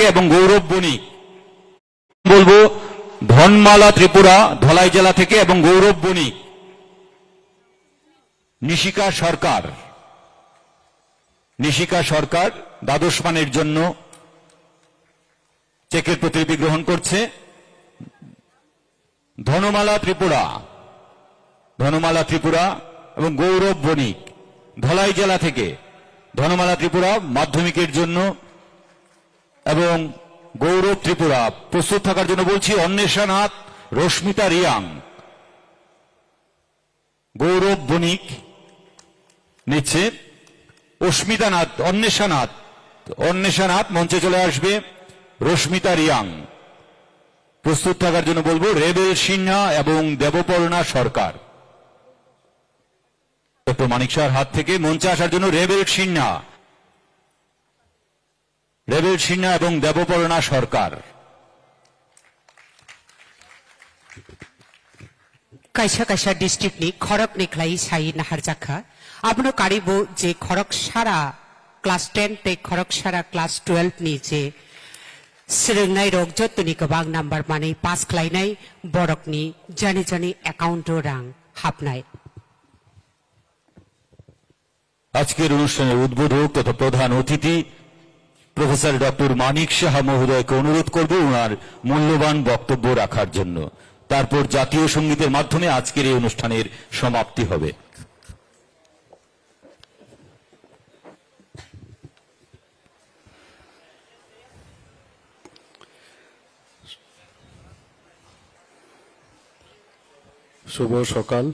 থেকে এবং গৌরব বণিক বলবো ধনমালা ত্রিপুরা ধলাই জেলা থেকে এবং গৌরব বণিক। নিশিকা সরকার দ্বাদশ মানের জন্য চেকের প্রতিলিপি গ্রহণ করছে। ধনমালা ত্রিপুরা এবং গৌরব বণিক ধলাই জেলা থেকে। ধনমালা ত্রিপুরা মাধ্যমিকের জন্য এবং গৌরব ত্রিপুরা প্রস্তুত থাকার জন্য বলছি। অন্বেষা নাথ, রশ্মিতা রিয়াং। গৌরব বণিক নিচ্ছে। অন্বেষা নাথ মঞ্চে চলে আসবে। রশ্মিতা রিয়াং প্রস্তুত থাকার জন্য বলবো। রেবেল সিনহা এবং দেবপর্ণা সরকার। ডক্টর মানিক শাহর হাত থেকে মঞ্চে আসার জন্য রেবেল সিনহা এবং দেবপর্ণা সরকার। কাইসা ডিস্ট্রিক্টनि खरकनि ख्लाइ साइ नाहार जाखा आपनो कारिबो जे खरक सारा क्लास 10 ते खरक सारा क्लास 12 नि जे सिरोंनाय रग जतनि गोबां नाम्बार माने पास खालायनाय बरकनि जानि एकाउन्टो रां हाबनाय। আজকের অনুষ্ঠানের উদ্বোধক তথা প্রধান অতিথি প্রফেসর ডক্টর মানিক সাহা মহোদয়কে অনুরোধ করব ওনার মূল্যবান বক্তব্য রাখার জন্য। তারপর জাতীয় সঙ্গীতের মাধ্যমে আজকের এই অনুষ্ঠানের সমাপ্তি হবে। শুভ সকাল।